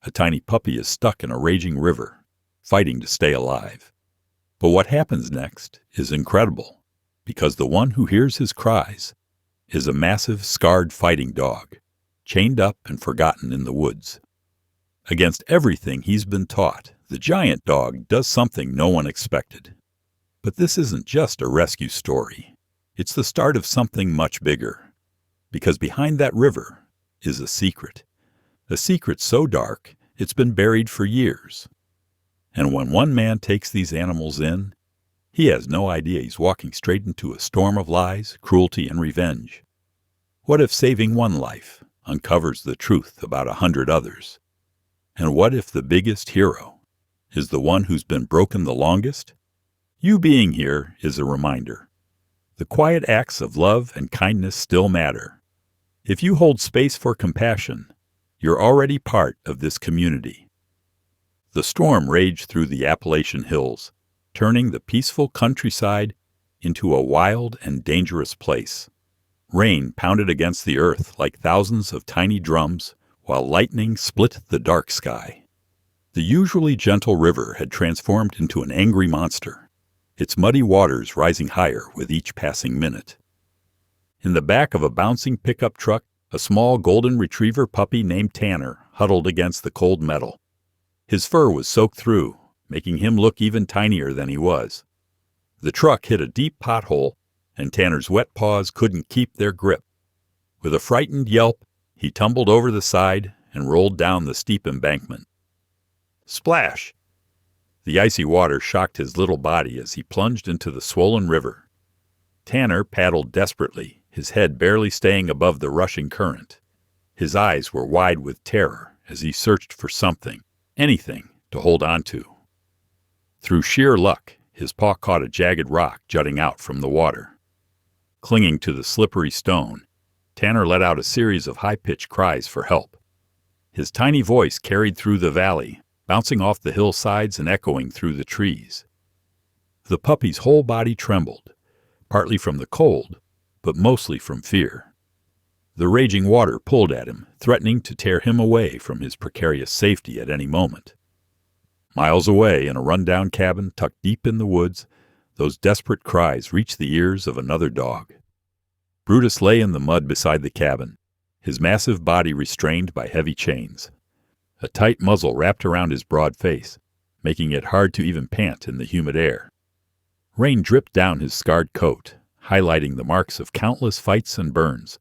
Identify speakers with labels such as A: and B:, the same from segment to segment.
A: A tiny puppy is stuck in a raging river, fighting to stay alive. But what happens next is incredible, because the one who hears his cries is a massive, scarred fighting dog, chained up and forgotten in the woods. Against everything he's been taught, the giant dog does something no one expected. But this isn't just a rescue story. It's the start of something much bigger. Because behind that river is a secret so dark it's been buried for years. And when one man takes these animals in, he has no idea he's walking straight into a storm of lies, cruelty, and revenge. What if saving one life uncovers the truth about 100 others? And what if the biggest hero is the one who's been broken the longest? You being here is a reminder. The quiet acts of love and kindness still matter. If you hold space for compassion, you're already part of this community. The storm raged through the Appalachian Hills, turning the peaceful countryside into a wild and dangerous place. Rain pounded against the earth like thousands of tiny drums, while lightning split the dark sky. The usually gentle river had transformed into an angry monster, its muddy waters rising higher with each passing minute. In the back of a bouncing pickup truck, a small golden retriever puppy named Tanner huddled against the cold metal. His fur was soaked through, making him look even tinier than he was. The truck hit a deep pothole, and Tanner's wet paws couldn't keep their grip. With a frightened yelp, he tumbled over the side and rolled down the steep embankment. Splash! The icy water shocked his little body as he plunged into the swollen river. Tanner paddled desperately, his head barely staying above the rushing current. His eyes were wide with terror as he searched for something, anything, to hold on to. Through sheer luck, his paw caught a jagged rock jutting out from the water. Clinging to the slippery stone, Tanner let out a series of high-pitched cries for help. His tiny voice carried through the valley, bouncing off the hillsides and echoing through the trees. The puppy's whole body trembled, partly from the cold, but mostly from fear. The raging water pulled at him, threatening to tear him away from his precarious safety at any moment. Miles away, in a run-down cabin tucked deep in the woods, those desperate cries reached the ears of another dog. Brutus lay in the mud beside the cabin, his massive body restrained by heavy chains. A tight muzzle wrapped around his broad face, making it hard to even pant in the humid air. Rain dripped down his scarred coat, highlighting the marks of countless fights and burns,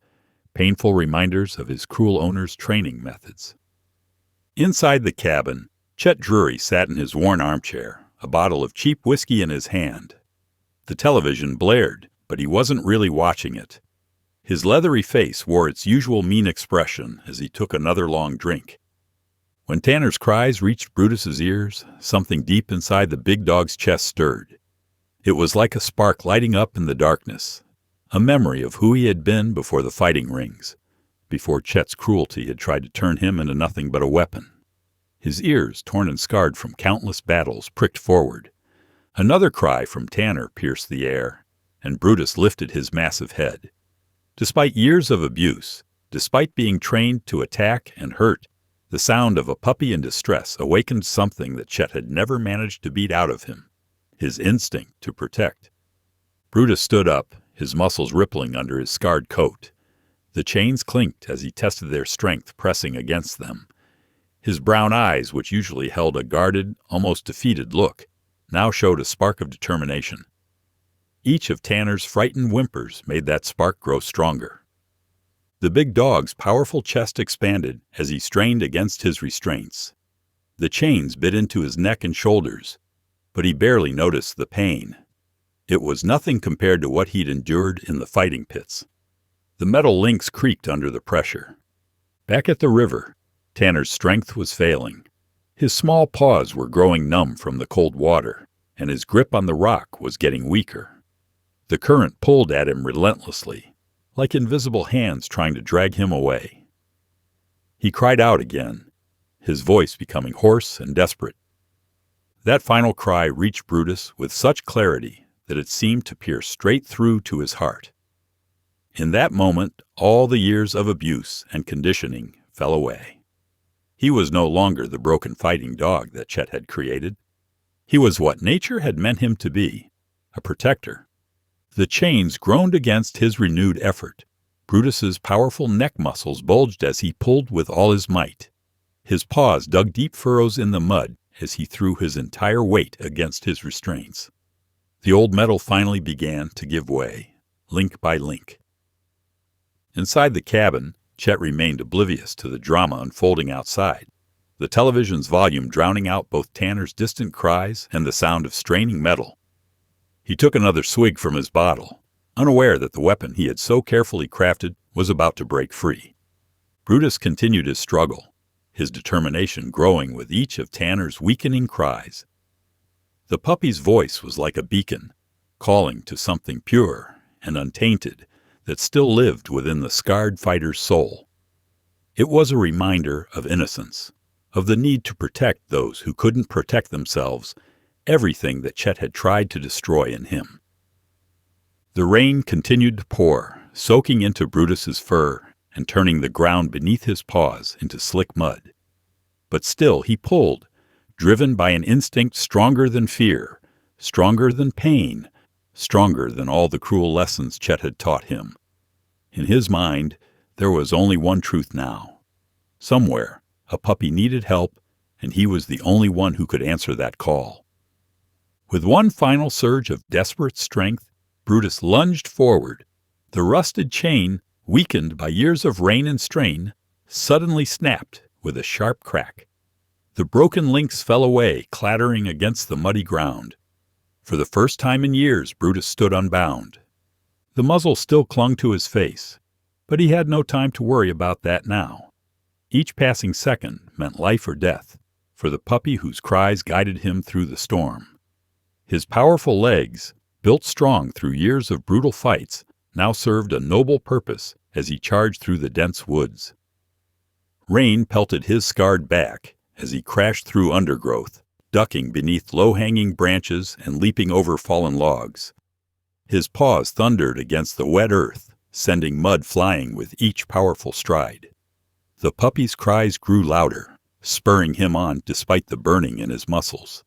A: painful reminders of his cruel owner's training methods. Inside the cabin, Chet Drury sat in his worn armchair, a bottle of cheap whiskey in his hand. The television blared, but he wasn't really watching it. His leathery face wore its usual mean expression as he took another long drink. When Tanner's cries reached Brutus's ears, something deep inside the big dog's chest stirred. It was like a spark lighting up in the darkness, a memory of who he had been before the fighting rings, before Chet's cruelty had tried to turn him into nothing but a weapon. His ears, torn and scarred from countless battles, pricked forward. Another cry from Tanner pierced the air, and Brutus lifted his massive head. Despite years of abuse, despite being trained to attack and hurt, the sound of a puppy in distress awakened something that Chet had never managed to beat out of him, his instinct to protect. Brutus stood up, his muscles rippling under his scarred coat. The chains clinked as he tested their strength, pressing against them. His brown eyes, which usually held a guarded, almost defeated look, now showed a spark of determination. Each of Tanner's frightened whimpers made that spark grow stronger. The big dog's powerful chest expanded as he strained against his restraints. The chains bit into his neck and shoulders, but he barely noticed the pain. It was nothing compared to what he'd endured in the fighting pits. The metal links creaked under the pressure. Back at the river, Tanner's strength was failing. His small paws were growing numb from the cold water, and his grip on the rock was getting weaker. The current pulled at him relentlessly, like invisible hands trying to drag him away. He cried out again, his voice becoming hoarse and desperate. That final cry reached Brutus with such clarity that it seemed to pierce straight through to his heart. In that moment, all the years of abuse and conditioning fell away. He was no longer the broken fighting dog that Chet had created. He was what nature had meant him to be, a protector. The chains groaned against his renewed effort. Brutus's powerful neck muscles bulged as he pulled with all his might. His paws dug deep furrows in the mud as he threw his entire weight against his restraints. The old metal finally began to give way, link by link. Inside the cabin, Chet remained oblivious to the drama unfolding outside, the television's volume drowning out both Tanner's distant cries and the sound of straining metal. He took another swig from his bottle, unaware that the weapon he had so carefully crafted was about to break free. Brutus continued his struggle, his determination growing with each of Tanner's weakening cries. The puppy's voice was like a beacon, calling to something pure and untainted that still lived within the scarred fighter's soul. It was a reminder of innocence, of the need to protect those who couldn't protect themselves, everything that Chet had tried to destroy in him. The rain continued to pour, soaking into Brutus's fur and turning the ground beneath his paws into slick mud. But still he pulled, driven by an instinct stronger than fear, stronger than pain, stronger than all the cruel lessons Chet had taught him. In his mind, there was only one truth now. Somewhere, a puppy needed help, and he was the only one who could answer that call. With one final surge of desperate strength, Brutus lunged forward. The rusted chain, weakened by years of rain and strain, suddenly snapped with a sharp crack. The broken links fell away, clattering against the muddy ground. For the first time in years, Brutus stood unbound. The muzzle still clung to his face, but he had no time to worry about that now. Each passing second meant life or death for the puppy whose cries guided him through the storm. His powerful legs, built strong through years of brutal fights, now served a noble purpose as he charged through the dense woods. Rain pelted his scarred back as he crashed through undergrowth, ducking beneath low-hanging branches and leaping over fallen logs. His paws thundered against the wet earth, sending mud flying with each powerful stride. The puppy's cries grew louder, spurring him on despite the burning in his muscles.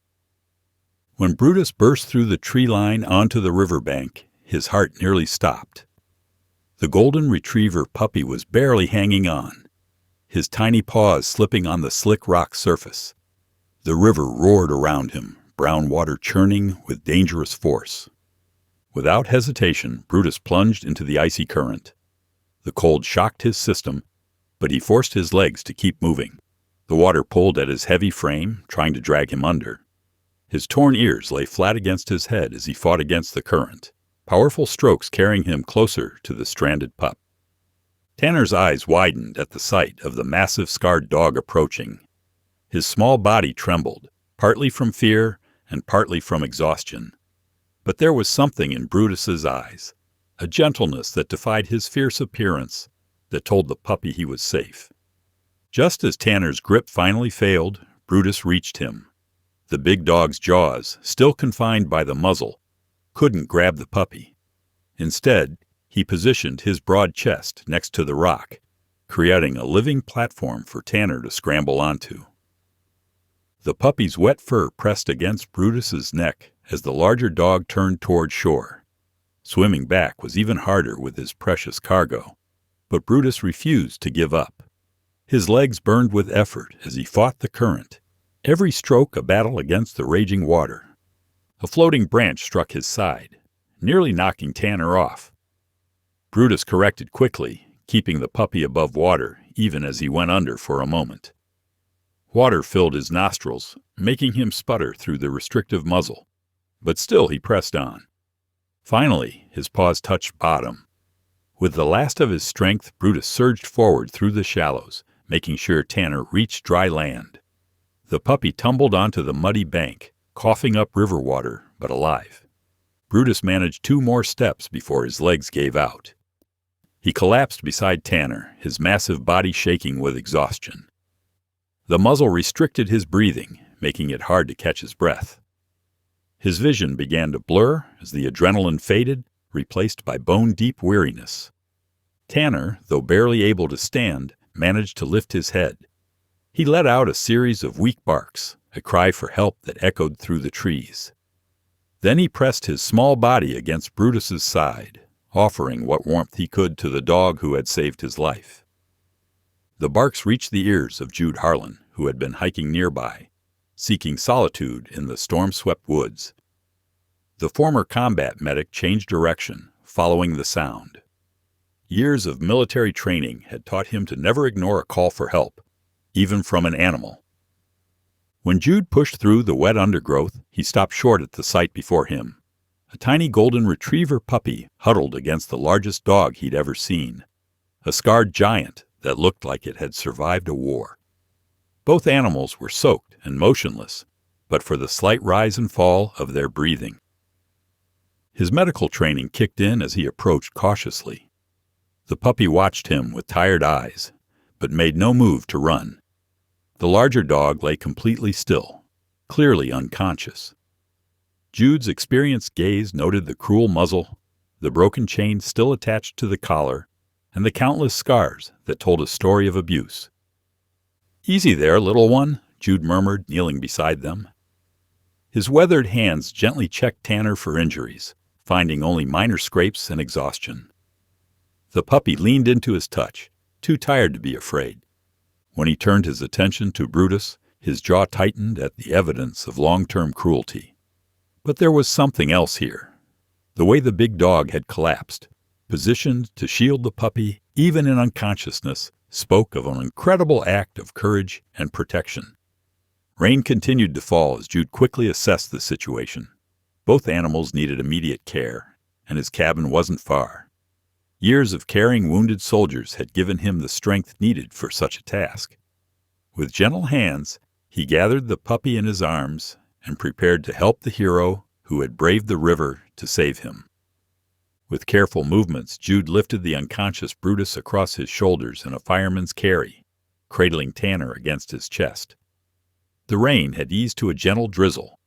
A: When Brutus burst through the tree line onto the riverbank, his heart nearly stopped. The golden retriever puppy was barely hanging on, his tiny paws slipping on the slick rock surface. The river roared around him, brown water churning with dangerous force. Without hesitation, Brutus plunged into the icy current. The cold shocked his system, but he forced his legs to keep moving. The water pulled at his heavy frame, trying to drag him under. His torn ears lay flat against his head as he fought against the current, powerful strokes carrying him closer to the stranded pup. Tanner's eyes widened at the sight of the massive scarred dog approaching. His small body trembled, partly from fear and partly from exhaustion. But there was something in Brutus's eyes, a gentleness that defied his fierce appearance, that told the puppy he was safe. Just as Tanner's grip finally failed, Brutus reached him. The big dog's jaws, still confined by the muzzle, couldn't grab the puppy. Instead, he positioned his broad chest next to the rock, creating a living platform for Tanner to scramble onto. The puppy's wet fur pressed against Brutus's neck as the larger dog turned toward shore. Swimming back was even harder with his precious cargo, but Brutus refused to give up. His legs burned with effort as he fought the current, every stroke a battle against the raging water. A floating branch struck his side, nearly knocking Tanner off. Brutus corrected quickly, keeping the puppy above water even as he went under for a moment. Water filled his nostrils, making him sputter through the restrictive muzzle, but still he pressed on. Finally, his paws touched bottom. With the last of his strength, Brutus surged forward through the shallows, making sure Tanner reached dry land. The puppy tumbled onto the muddy bank, coughing up river water, but alive. Brutus managed 2 more steps before his legs gave out. He collapsed beside Tanner, his massive body shaking with exhaustion. The muzzle restricted his breathing, making it hard to catch his breath. His vision began to blur as the adrenaline faded, replaced by bone-deep weariness. Tanner, though barely able to stand, managed to lift his head. He let out a series of weak barks, a cry for help that echoed through the trees. Then he pressed his small body against Brutus's side, offering what warmth he could to the dog who had saved his life. The barks reached the ears of Jude Harlan, who had been hiking nearby, seeking solitude in the storm-swept woods. The former combat medic changed direction, following the sound. Years of military training had taught him to never ignore a call for help, even from an animal. When Jude pushed through the wet undergrowth, he stopped short at the sight before him. A tiny golden retriever puppy huddled against the largest dog he'd ever seen, a scarred giant that looked like it had survived a war. Both animals were soaked and motionless, but for the slight rise and fall of their breathing. His medical training kicked in as he approached cautiously. The puppy watched him with tired eyes, but made no move to run. The larger dog lay completely still, clearly unconscious. Jude's experienced gaze noted the cruel muzzle, the broken chain still attached to the collar, and the countless scars that told a story of abuse. "Easy there, little one," Jude murmured, kneeling beside them. His weathered hands gently checked Tanner for injuries, finding only minor scrapes and exhaustion. The puppy leaned into his touch, too tired to be afraid. When he turned his attention to Brutus, his jaw tightened at the evidence of long-term cruelty. But there was something else here. The way the big dog had collapsed, positioned to shield the puppy even in unconsciousness, spoke of an incredible act of courage and protection. Rain continued to fall as Jude quickly assessed the situation. Both animals needed immediate care, and his cabin wasn't far. Years of carrying wounded soldiers had given him the strength needed for such a task. With gentle hands, he gathered the puppy in his arms and prepared to help the hero who had braved the river to save him. With careful movements, Jude lifted the unconscious Brutus across his shoulders in a fireman's carry, cradling Tanner against his chest. The rain had eased to a gentle drizzle,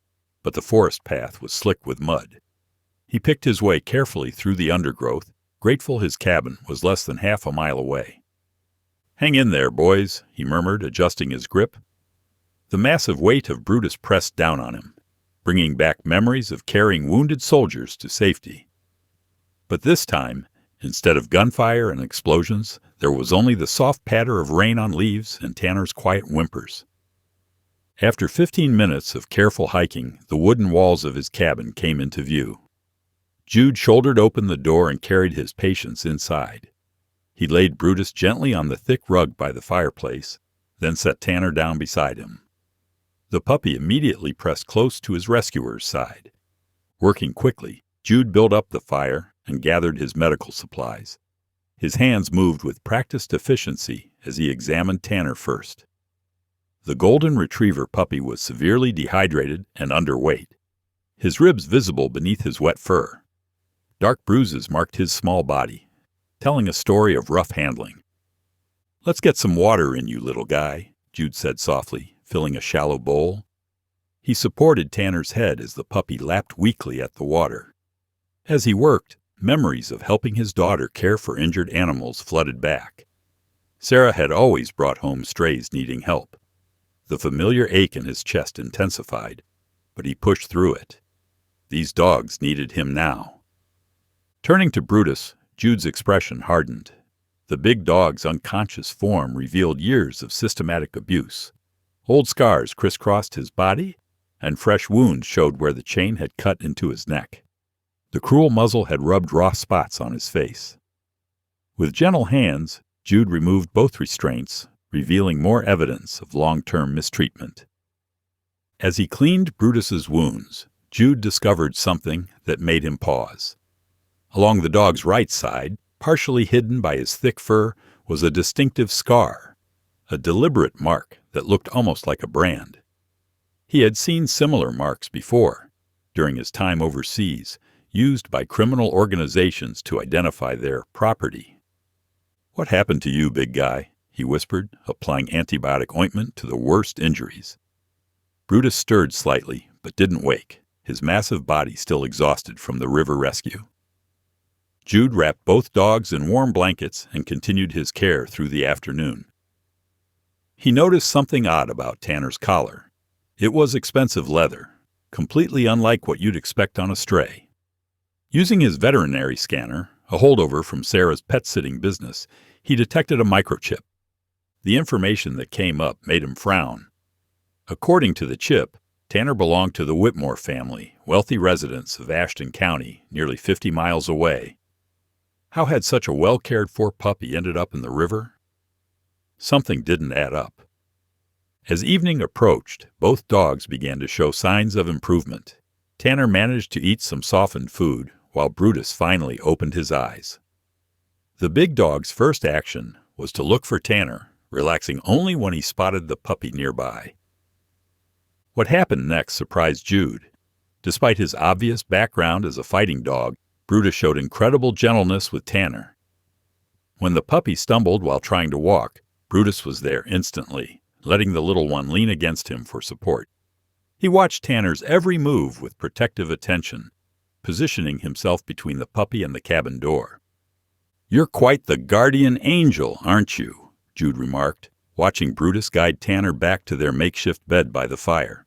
A: but the forest path was slick with mud. He picked his way carefully through the undergrowth, grateful his cabin was less than half a mile away. "Hang in there, boys," he murmured, adjusting his grip. The massive weight of Brutus pressed down on him, bringing back memories of carrying wounded soldiers to safety. But this time, instead of gunfire and explosions, there was only the soft patter of rain on leaves and Tanner's quiet whimpers. After 15 minutes of careful hiking, the wooden walls of his cabin came into view. Jude shouldered open the door and carried his patients inside. He laid Brutus gently on the thick rug by the fireplace, then set Tanner down beside him. The puppy immediately pressed close to his rescuer's side. Working quickly, Jude built up the fire and gathered his medical supplies. His hands moved with practiced efficiency as he examined Tanner first. The golden retriever puppy was severely dehydrated and underweight, his ribs visible beneath his wet fur. Dark bruises marked his small body, telling a story of rough handling. "Let's get some water in you, little guy," Jude said softly, filling a shallow bowl. He supported Tanner's head as the puppy lapped weakly at the water. As he worked, memories of helping his daughter care for injured animals flooded back. Sarah had always brought home strays needing help. The familiar ache in his chest intensified, but he pushed through it. These dogs needed him now. Turning to Brutus, Jude's expression hardened. The big dog's unconscious form revealed years of systematic abuse. Old scars crisscrossed his body, and fresh wounds showed where the chain had cut into his neck. The cruel muzzle had rubbed raw spots on his face. With gentle hands, Jude removed both restraints, revealing more evidence of long-term mistreatment. As he cleaned Brutus's wounds, Jude discovered something that made him pause. Along the dog's right side, partially hidden by his thick fur, was a distinctive scar, a deliberate mark that looked almost like a brand. He had seen similar marks before, during his time overseas, used by criminal organizations to identify their property. "What happened to you, big guy?" he whispered, applying antibiotic ointment to the worst injuries. Brutus stirred slightly, but didn't wake, his massive body still exhausted from the river rescue. Jude wrapped both dogs in warm blankets and continued his care through the afternoon. He noticed something odd about Tanner's collar. It was expensive leather, completely unlike what you'd expect on a stray. Using his veterinary scanner, a holdover from Sarah's pet-sitting business, he detected a microchip. The information that came up made him frown. According to the chip, Tanner belonged to the Whitmore family, wealthy residents of Ashton County, nearly 50 miles away. How had such a well-cared-for puppy ended up in the river? Something didn't add up. As evening approached, both dogs began to show signs of improvement. Tanner managed to eat some softened food, while Brutus finally opened his eyes. The big dog's first action was to look for Tanner, relaxing only when he spotted the puppy nearby. What happened next surprised Jude. Despite his obvious background as a fighting dog, Brutus showed incredible gentleness with Tanner. When the puppy stumbled while trying to walk, Brutus was there instantly, letting the little one lean against him for support. He watched Tanner's every move with protective attention, positioning himself between the puppy and the cabin door. "You're quite the guardian angel, aren't you?" Jude remarked, watching Brutus guide Tanner back to their makeshift bed by the fire.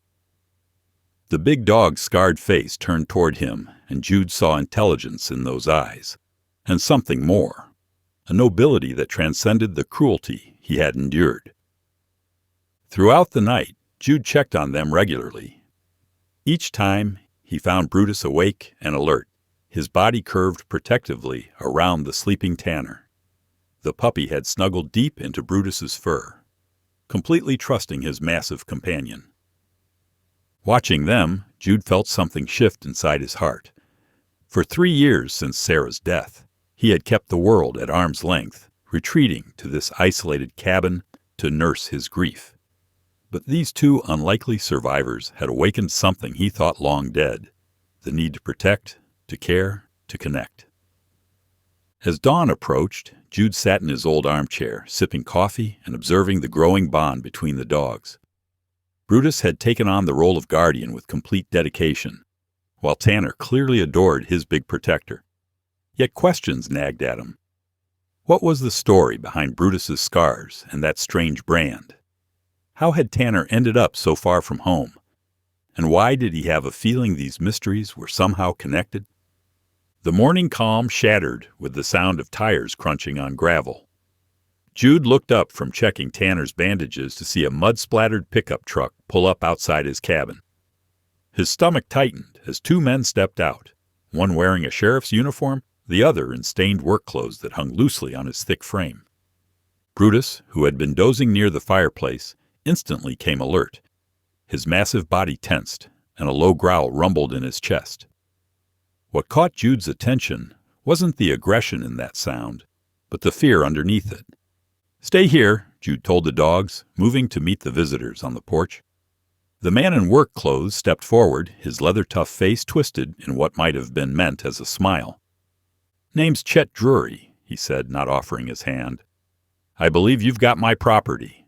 A: The big dog's scarred face turned toward him, and Jude saw intelligence in those eyes, and something more, a nobility that transcended the cruelty he had endured. Throughout the night, Jude checked on them regularly. Each time, he found Brutus awake and alert, his body curved protectively around the sleeping Tanner. The puppy had snuggled deep into Brutus's fur, completely trusting his massive companion. Watching them, Jude felt something shift inside his heart. For 3 years since Sarah's death, he had kept the world at arm's length, retreating to this isolated cabin to nurse his grief. But these two unlikely survivors had awakened something he thought long dead, the need to protect, to care, to connect. As dawn approached, Jude sat in his old armchair, sipping coffee and observing the growing bond between the dogs. Brutus had taken on the role of guardian with complete dedication, while Tanner clearly adored his big protector. Yet questions nagged at him. What was the story behind Brutus's scars and that strange brand? How had Tanner ended up so far from home? And why did he have a feeling these mysteries were somehow connected? The morning calm shattered with the sound of tires crunching on gravel. Jude looked up from checking Tanner's bandages to see a mud-splattered pickup truck pull up outside his cabin. His stomach tightened as 2 men stepped out, one wearing a sheriff's uniform, the other in stained work clothes that hung loosely on his thick frame. Brutus, who had been dozing near the fireplace, instantly came alert. His massive body tensed, and a low growl rumbled in his chest. What caught Jude's attention wasn't the aggression in that sound, but the fear underneath it. "Stay here," Jude told the dogs, moving to meet the visitors on the porch. The man in work clothes stepped forward, his leather-tough face twisted in what might have been meant as a smile. "Name's Chet Drury," he said, not offering his hand. "I believe you've got my property."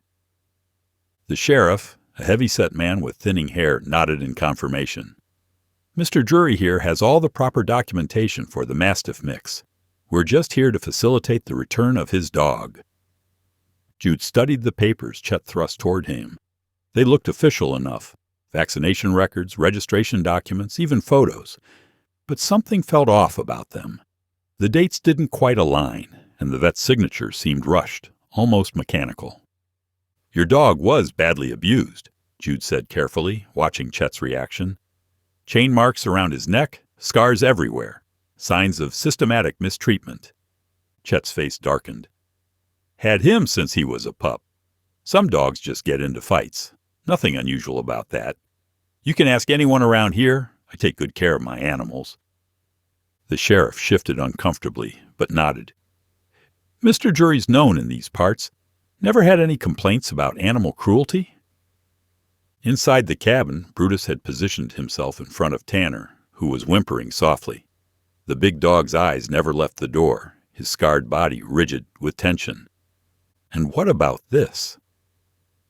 A: The sheriff, a heavy-set man with thinning hair, nodded in confirmation. "Mr. Drury here has all the proper documentation for the Mastiff mix. We're just here to facilitate the return of his dog." Jude studied the papers Chet thrust toward him. They looked official enough. Vaccination records, registration documents, even photos. But something felt off about them. The dates didn't quite align, and the vet's signature seemed rushed, almost mechanical. "Your dog was badly abused," Jude said carefully, watching Chet's reaction. "Chain marks around his neck, scars everywhere, signs of systematic mistreatment." Chet's face darkened. "Had him since he was a pup. Some dogs just get into fights. Nothing unusual about that. You can ask anyone around here. I take good care of my animals." The sheriff shifted uncomfortably, but nodded. "Mr. Drury's known in these parts. Never had any complaints about animal cruelty?" Inside the cabin, Brutus had positioned himself in front of Tanner, who was whimpering softly. The big dog's eyes never left the door, his scarred body rigid with tension. And what about this?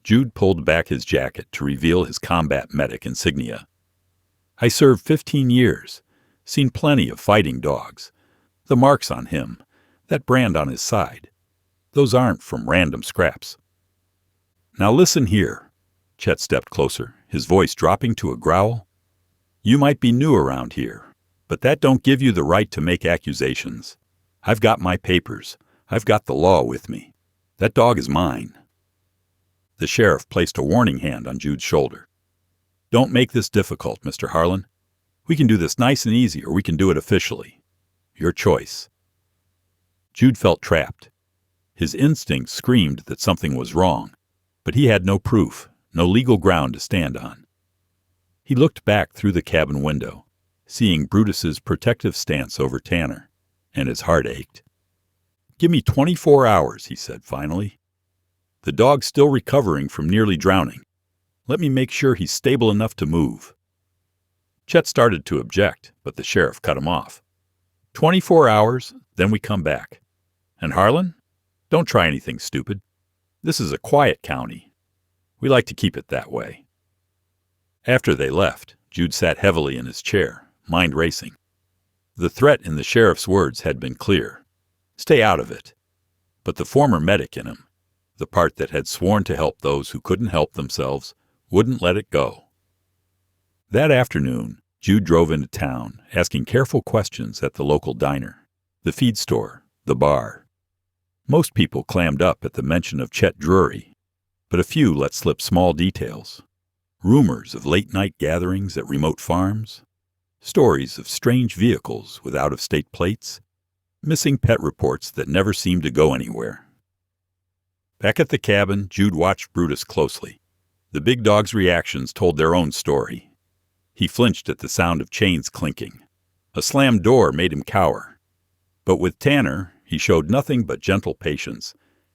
A: Jude pulled back his jacket to reveal his combat medic insignia. "I served 15 years, seen plenty of fighting dogs. The marks on him, that brand on his side, those aren't from random scraps." Now listen here. Chet stepped closer, his voice dropping to a growl. You might be new around here, but that don't give you the right to make accusations. I've got my papers. I've got the law with me. That dog is mine. The sheriff placed a warning hand on Jude's shoulder. Don't make this difficult, Mr. Harlan. We can do this nice and easy, or we can do it officially. Your choice. Jude felt trapped. His instincts screamed that something was wrong, but he had no proof, no legal ground to stand on. He looked back through the cabin window, seeing Brutus's protective stance over Tanner, and his heart ached. Give me 24 hours, he said finally. The dog's still recovering from nearly drowning. Let me make sure he's stable enough to move. Chet started to object, but the sheriff cut him off. 24 hours, then we come back. And Harlan, don't try anything stupid. This is a quiet county. We like to keep it that way. After they left, Jude sat heavily in his chair, mind racing. The threat in the sheriff's words had been clear. Stay out of it. But the former medic in him, the part that had sworn to help those who couldn't help themselves, wouldn't let it go. That afternoon, Jude drove into town, asking careful questions at the local diner, the feed store, the bar. Most people clammed up at the mention of Chet Drury, but a few let slip small details. Rumors of late-night gatherings at remote farms, stories of strange vehicles with out-of-state plates, missing pet reports that never seemed to go anywhere. Back at the cabin, Jude watched Brutus closely. The big dog's reactions told their own story. He flinched at the sound of chains clinking. A slammed door made him cower. But with Tanner, he showed nothing but gentle patience,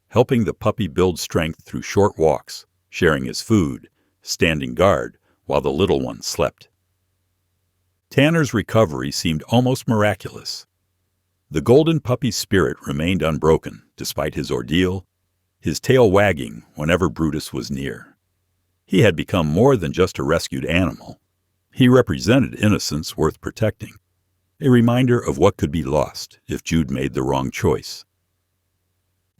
A: helping the puppy build strength through short walks, sharing his food, standing guard while the little one slept. Tanner's recovery seemed almost miraculous. The golden puppy's spirit remained unbroken despite his ordeal, his tail wagging whenever Brutus was near. He had become more than just a rescued animal. He represented innocence worth protecting, a reminder of what could be lost if Jude made the wrong choice.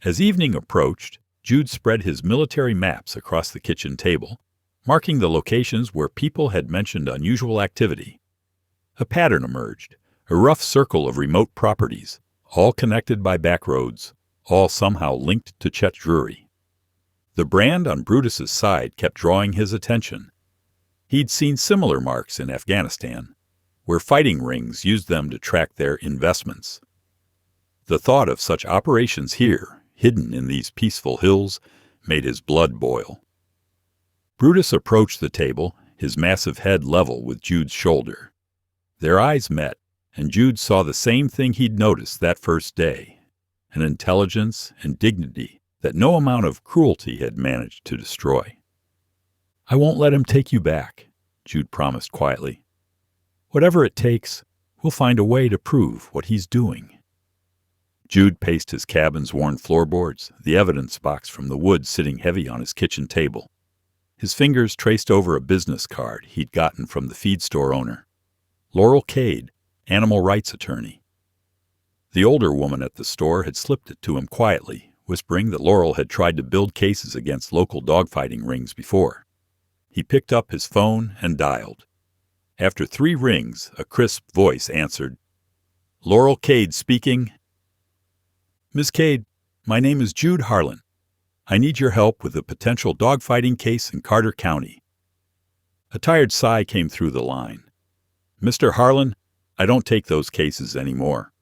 A: As evening approached, Jude spread his military maps across the kitchen table, marking the locations where people had mentioned unusual activity. A pattern emerged, a rough circle of remote properties, all connected by back roads, all somehow linked to Chet Drury. The brand on Brutus's side kept drawing his attention. He'd seen similar marks in Afghanistan, where fighting rings used them to track their investments. The thought of such operations here, hidden in these peaceful hills, made his blood boil. Brutus approached the table, his massive head level with Jude's shoulder. Their eyes met, and Jude saw the same thing he'd noticed that first day, an intelligence and dignity that no amount of cruelty had managed to destroy. I won't let him take you back, Jude promised quietly. Whatever it takes, we'll find a way to prove what he's doing. Jude paced his cabin's worn floorboards, the evidence box from the wood sitting heavy on his kitchen table. His fingers traced over a business card he'd gotten from the feed store owner. Laurel Cade, animal rights attorney. The older woman at the store had slipped it to him quietly, whispering that Laurel had tried to build cases against local dogfighting rings before. He picked up his phone and dialed. After 3 rings, a crisp voice answered. Laurel Cade speaking. Miss Cade, my name is Jude Harlan. I need your help with a potential dogfighting case in Carter County. A tired sigh came through the line. Mr. Harlan, I don't take those cases anymore.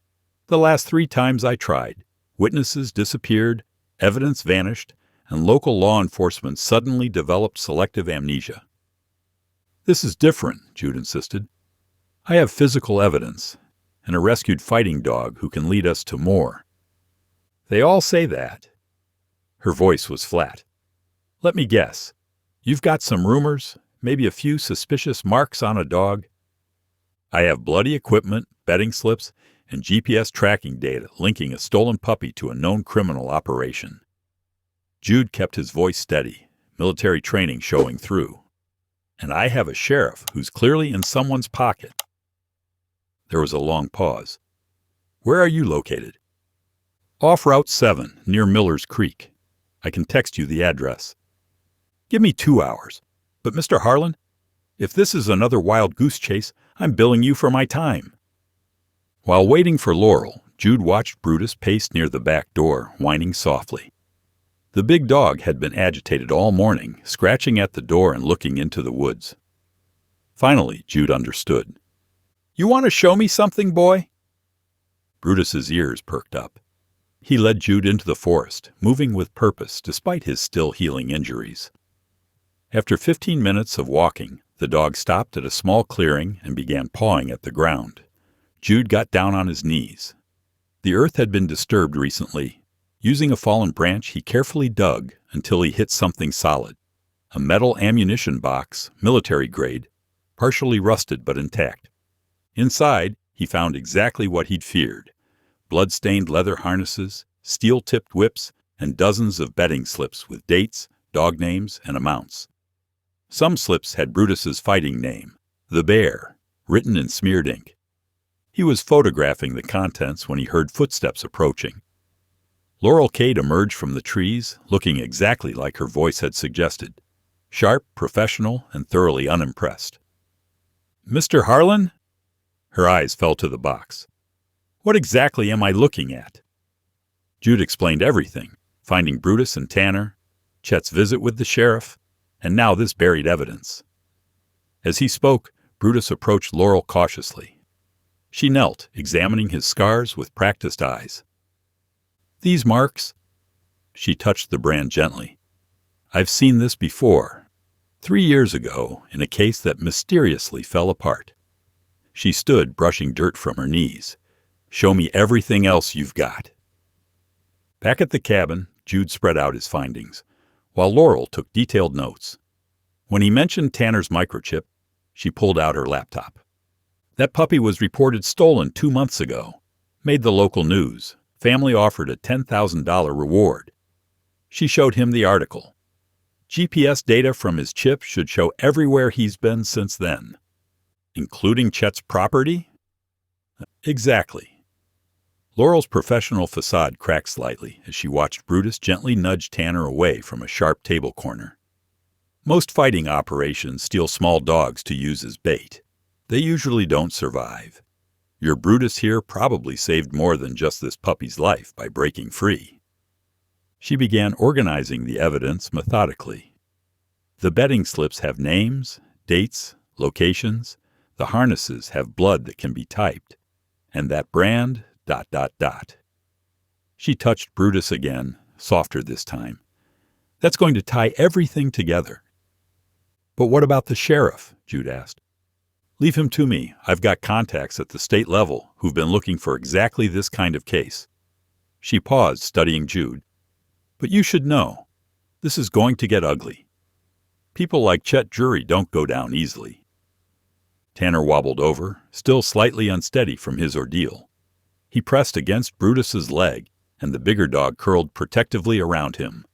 A: The last 3 times I tried, witnesses disappeared, evidence vanished, and local law enforcement suddenly developed selective amnesia. This is different, Jude insisted. I have physical evidence, and a rescued fighting dog who can lead us to more. They all say that. Her voice was flat. Let me guess. You've got some rumors, maybe a few suspicious marks on a dog? I have bloody equipment, betting slips, and GPS tracking data linking a stolen puppy to a known criminal operation. Jude kept his voice steady, military training showing through. And I have a sheriff who's clearly in someone's pocket. There was a long pause. Where are you located? Off Route 7, near Miller's Creek. I can text you the address. Give me 2 hours. But Mr. Harlan, if this is another wild goose chase, I'm billing you for my time." While waiting for Laurel, Jude watched Brutus pace near the back door, whining softly. The big dog had been agitated all morning, scratching at the door and looking into the woods. Finally, Jude understood. "You want to show me something, boy?" Brutus's ears perked up. He led Jude into the forest, moving with purpose despite his still healing injuries. After 15 minutes of walking, the dog stopped at a small clearing and began pawing at the ground. Jude got down on his knees. The earth had been disturbed recently. Using a fallen branch, he carefully dug until he hit something solid. A metal ammunition box, military grade, partially rusted but intact. Inside, he found exactly what he'd feared: blood-stained leather harnesses, steel-tipped whips, and dozens of betting slips with dates, dog names, and amounts. Some slips had Brutus's fighting name, the Bear, written in smeared ink. He was photographing the contents when he heard footsteps approaching. Laurel Cade emerged from the trees, looking exactly like her voice had suggested: sharp, professional, and thoroughly unimpressed. "Mr. Harlan?" Her eyes fell to the box. "What exactly am I looking at?" Jude explained everything, finding Brutus and Tanner, Chet's visit with the sheriff, and now this buried evidence. As he spoke, Brutus approached Laurel cautiously. She knelt, examining his scars with practiced eyes. "These marks?" She touched the brand gently. "I've seen this before. 3 years ago, in a case that mysteriously fell apart." She stood, brushing dirt from her knees. "Show me everything else you've got." Back at the cabin, Jude spread out his findings, while Laurel took detailed notes. When he mentioned Tanner's microchip, she pulled out her laptop. "That puppy was reported stolen 2 months ago. Made the local news. Family offered a $10,000 reward." She showed him the article. "GPS data from his chip should show everywhere he's been since then." "Including Chet's property?" "Exactly." Laurel's professional facade cracked slightly as she watched Brutus gently nudge Tanner away from a sharp table corner. "Most fighting operations steal small dogs to use as bait. They usually don't survive. Your Brutus here probably saved more than just this puppy's life by breaking free." She began organizing the evidence methodically. The betting slips have names, dates, locations. The harnesses have blood that can be typed. And that brand, ... She touched Brutus again, softer this time. "That's going to tie everything together." "But what about the sheriff?" Jude asked. "Leave him to me. I've got contacts at the state level who've been looking for exactly this kind of case." She paused, studying Jude. "But you should know. This is going to get ugly. People like Chet Drury don't go down easily." Tanner wobbled over, still slightly unsteady from his ordeal. He pressed against Brutus's leg, and the bigger dog curled protectively around him.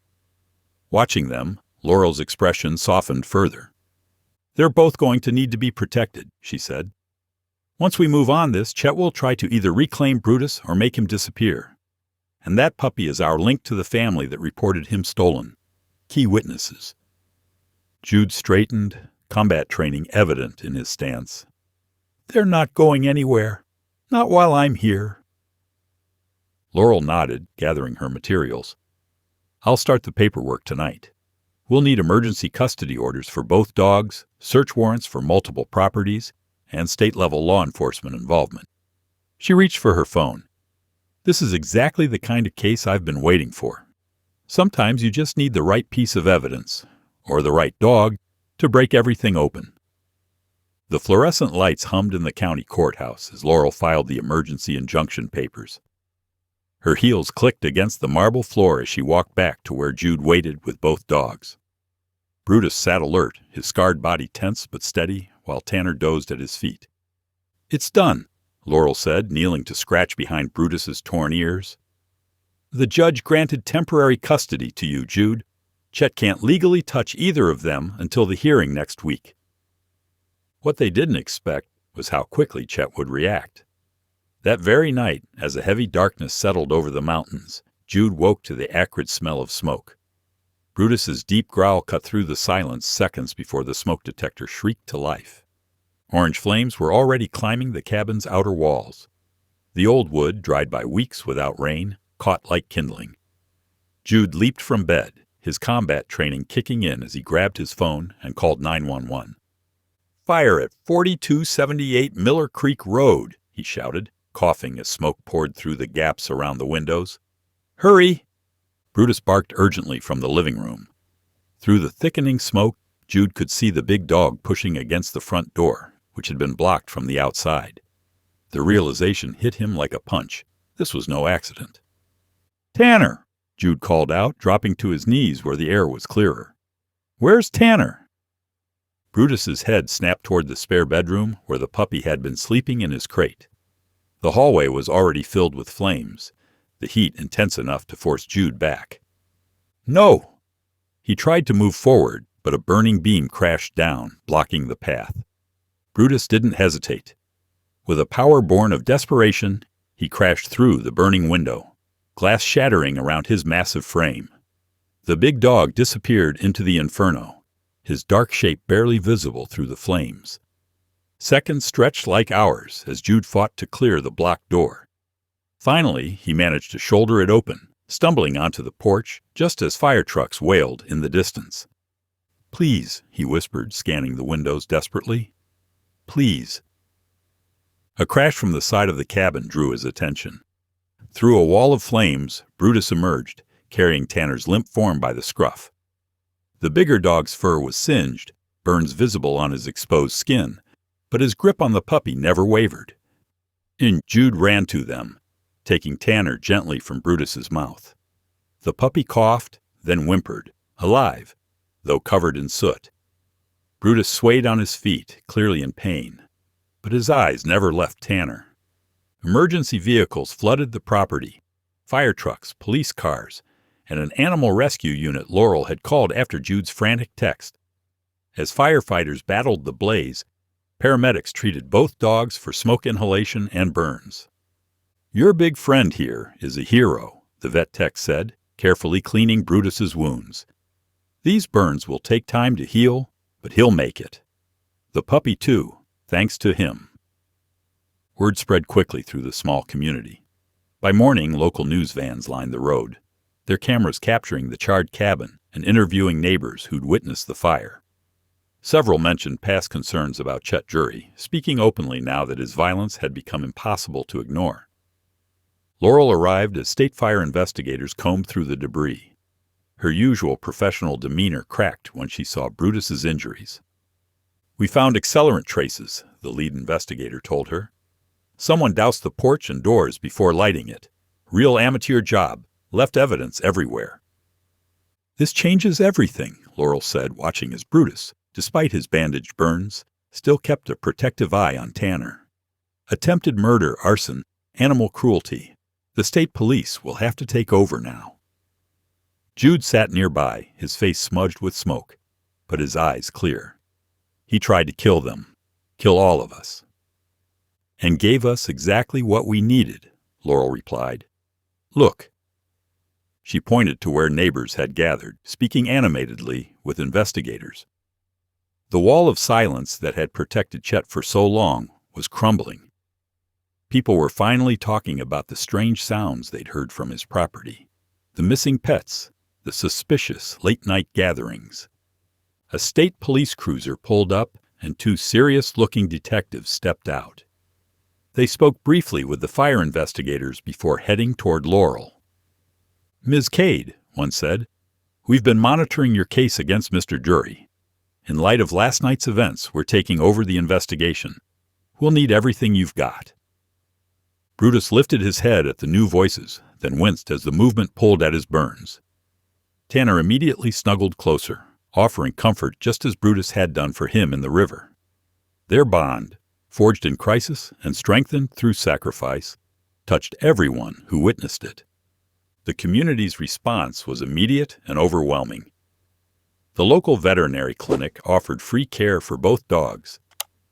A: Watching them, Laurel's expression softened further. "They're both going to need to be protected," she said. "Once we move on this, Chet will try to either reclaim Brutus or make him disappear. And that puppy is our link to the family that reported him stolen. Key witnesses." Jude straightened, combat training evident in his stance. "They're not going anywhere. Not while I'm here." Laurel nodded, gathering her materials. "I'll start the paperwork tonight. We'll need emergency custody orders for both dogs, search warrants for multiple properties, and state-level law enforcement involvement." She reached for her phone. "This is exactly the kind of case I've been waiting for. Sometimes you just need the right piece of evidence, or the right dog, to break everything open." The fluorescent lights hummed in the county courthouse as Laurel filed the emergency injunction papers. Her heels clicked against the marble floor as she walked back to where Jude waited with both dogs. Brutus sat alert, his scarred body tense but steady, while Tanner dozed at his feet. "It's done," Laurel said, kneeling to scratch behind Brutus's torn ears. "The judge granted temporary custody to you, Jude. Chet can't legally touch either of them until the hearing next week." What they didn't expect was how quickly Chet would react. That very night, as a heavy darkness settled over the mountains, Jude woke to the acrid smell of smoke. Brutus's deep growl cut through the silence seconds before the smoke detector shrieked to life. Orange flames were already climbing the cabin's outer walls. The old wood, dried by weeks without rain, caught like kindling. Jude leaped from bed, his combat training kicking in as he grabbed his phone and called 911. "Fire at 4278 Miller Creek Road," he shouted, coughing as smoke poured through the gaps around the windows. "Hurry!" Brutus barked urgently from the living room. Through the thickening smoke, Jude could see the big dog pushing against the front door, which had been blocked from the outside. The realization hit him like a punch. This was no accident. "Tanner!" Jude called out, dropping to his knees where the air was clearer. "Where's Tanner?" Brutus's head snapped toward the spare bedroom where the puppy had been sleeping in his crate. The hallway was already filled with flames, the heat intense enough to force Jude back. "No!" He tried to move forward, but a burning beam crashed down, blocking the path. Brutus didn't hesitate. With a power born of desperation, he crashed through the burning window, glass shattering around his massive frame. The big dog disappeared into the inferno, his dark shape barely visible through the flames. Seconds stretched like hours as Jude fought to clear the blocked door. Finally, he managed to shoulder it open, stumbling onto the porch just as fire trucks wailed in the distance. "Please," he whispered, scanning the windows desperately. "Please." A crash from the side of the cabin drew his attention. Through a wall of flames, Brutus emerged, carrying Tanner's limp form by the scruff. The bigger dog's fur was singed, burns visible on his exposed skin, but his grip on the puppy never wavered. Jude ran to them, taking Tanner gently from Brutus's mouth. The puppy coughed, then whimpered, alive, though covered in soot. Brutus swayed on his feet, clearly in pain, but his eyes never left Tanner. Emergency vehicles flooded the property, fire trucks, police cars, and an animal rescue unit Laurel had called after Jude's frantic text. As firefighters battled the blaze, paramedics treated both dogs for smoke inhalation and burns. "Your big friend here is a hero," the vet tech said, carefully cleaning Brutus's wounds. "These burns will take time to heal, but he'll make it. The puppy, too, thanks to him." Word spread quickly through the small community. By morning, local news vans lined the road, their cameras capturing the charred cabin and interviewing neighbors who'd witnessed the fire. Several mentioned past concerns about Chet Jury, speaking openly now that his violence had become impossible to ignore. Laurel arrived as state fire investigators combed through the debris. Her usual professional demeanor cracked when she saw Brutus's injuries. "We found accelerant traces," the lead investigator told her. "Someone doused the porch and doors before lighting it. Real amateur job, left evidence everywhere." "This changes everything," Laurel said, watching as Brutus, despite his bandaged burns, still kept a protective eye on Tanner. "Attempted murder, arson, animal cruelty. The state police will have to take over now." Jude sat nearby, his face smudged with smoke, but his eyes clear. "He tried to kill them, kill all of us." "And gave us exactly what we needed," Laurel replied. "Look." She pointed to where neighbors had gathered, speaking animatedly with investigators. The wall of silence that had protected Chet for so long was crumbling. People were finally talking about the strange sounds they'd heard from his property, the missing pets, the suspicious late-night gatherings. A state police cruiser pulled up, and two serious-looking detectives stepped out. They spoke briefly with the fire investigators before heading toward Laurel. "Ms. Cade," one said, "we've been monitoring your case against Mr. Jury. In light of last night's events, we're taking over the investigation. We'll need everything you've got." Brutus lifted his head at the new voices, then winced as the movement pulled at his burns. Tanner immediately snuggled closer, offering comfort just as Brutus had done for him in the river. Their bond, forged in crisis and strengthened through sacrifice, touched everyone who witnessed it. The community's response was immediate and overwhelming. The local veterinary clinic offered free care for both dogs.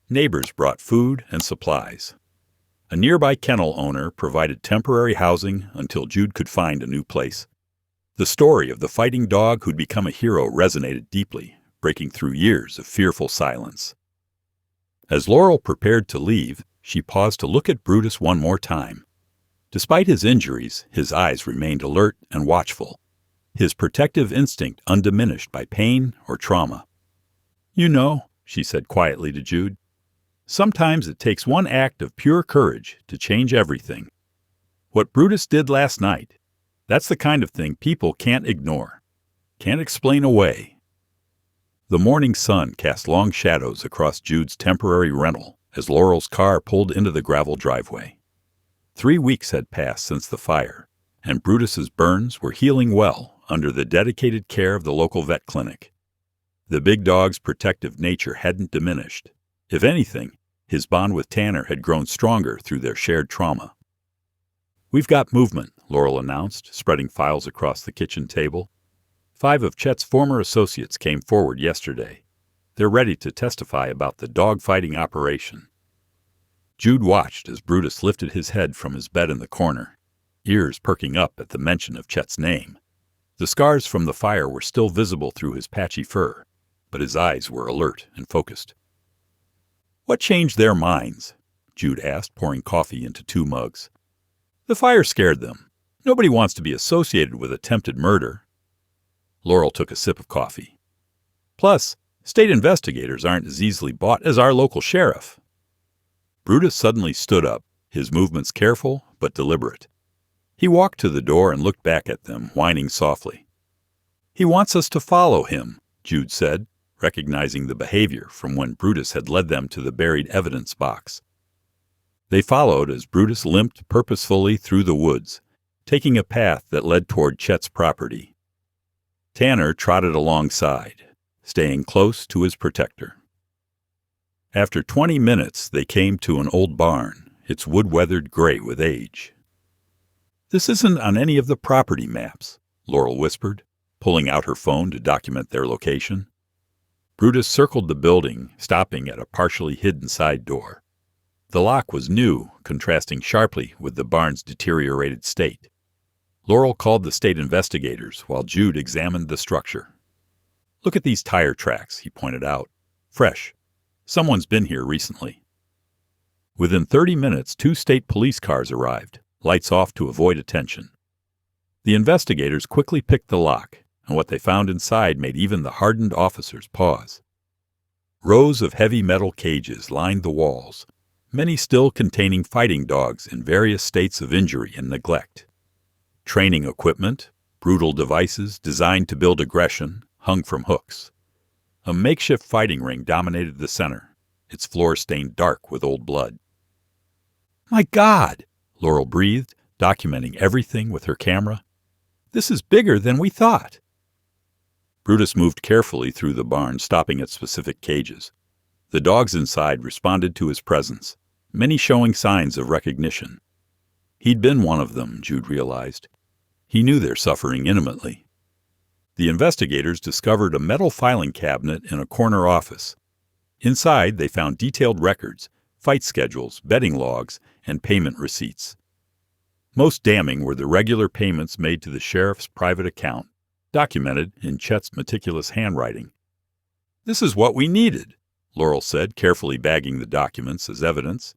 A: Neighbors brought food and supplies. A nearby kennel owner provided temporary housing until Jude could find a new place. The story of the fighting dog who'd become a hero resonated deeply, breaking through years of fearful silence. As Laurel prepared to leave, she paused to look at Brutus one more time. Despite his injuries, his eyes remained alert and watchful, his protective instinct undiminished by pain or trauma. "You know," she said quietly to Jude, "sometimes it takes one act of pure courage to change everything. What Brutus did last night, that's the kind of thing people can't ignore, can't explain away." The morning sun cast long shadows across Jude's temporary rental as Laurel's car pulled into the gravel driveway. 3 weeks had passed since the fire, and Brutus's burns were healing well under the dedicated care of the local vet clinic. The big dog's protective nature hadn't diminished. If anything, his bond with Tanner had grown stronger through their shared trauma. "We've got movement," Laurel announced, spreading files across the kitchen table. 5 of Chet's former associates came forward yesterday. They're ready to testify about the dog-fighting operation. Jude watched as Brutus lifted his head from his bed in the corner, ears perking up at the mention of Chet's name. The scars from the fire were still visible through his patchy fur, but his eyes were alert and focused. "What changed their minds?" Jude asked, pouring coffee into 2 mugs. "The fire scared them. Nobody wants to be associated with attempted murder." Laurel took a sip of coffee. "Plus, state investigators aren't as easily bought as our local sheriff." Brutus suddenly stood up, his movements careful but deliberate. He walked to the door and looked back at them, whining softly. "He wants us to follow him," Jude said, recognizing the behavior from when Brutus had led them to the buried evidence box. They followed as Brutus limped purposefully through the woods, taking a path that led toward Chet's property. Tanner trotted alongside, staying close to his protector. After 20 minutes, they came to an old barn, its wood weathered gray with age. "This isn't on any of the property maps," Laurel whispered, pulling out her phone to document their location. Brutus circled the building, stopping at a partially hidden side door. The lock was new, contrasting sharply with the barn's deteriorated state. Laurel called the state investigators while Jude examined the structure. "Look at these tire tracks," he pointed out. "Fresh. Someone's been here recently." Within 30 minutes, 2 state police cars arrived, lights off to avoid attention. The investigators quickly picked the lock, and what they found inside made even the hardened officers pause. Rows of heavy metal cages lined the walls, many still containing fighting dogs in various states of injury and neglect. Training equipment, brutal devices designed to build aggression, hung from hooks. A makeshift fighting ring dominated the center, its floor stained dark with old blood. "My God!" Laurel breathed, documenting everything with her camera. "This is bigger than we thought." Brutus moved carefully through the barn, stopping at specific cages. The dogs inside responded to his presence, many showing signs of recognition. He'd been one of them, Jude realized. He knew their suffering intimately. The investigators discovered a metal filing cabinet in a corner office. Inside, they found detailed records, fight schedules, betting logs, and payment receipts. Most damning were the regular payments made to the sheriff's private account, documented in Chet's meticulous handwriting. "This is what we needed," Laurel said, carefully bagging the documents as evidence.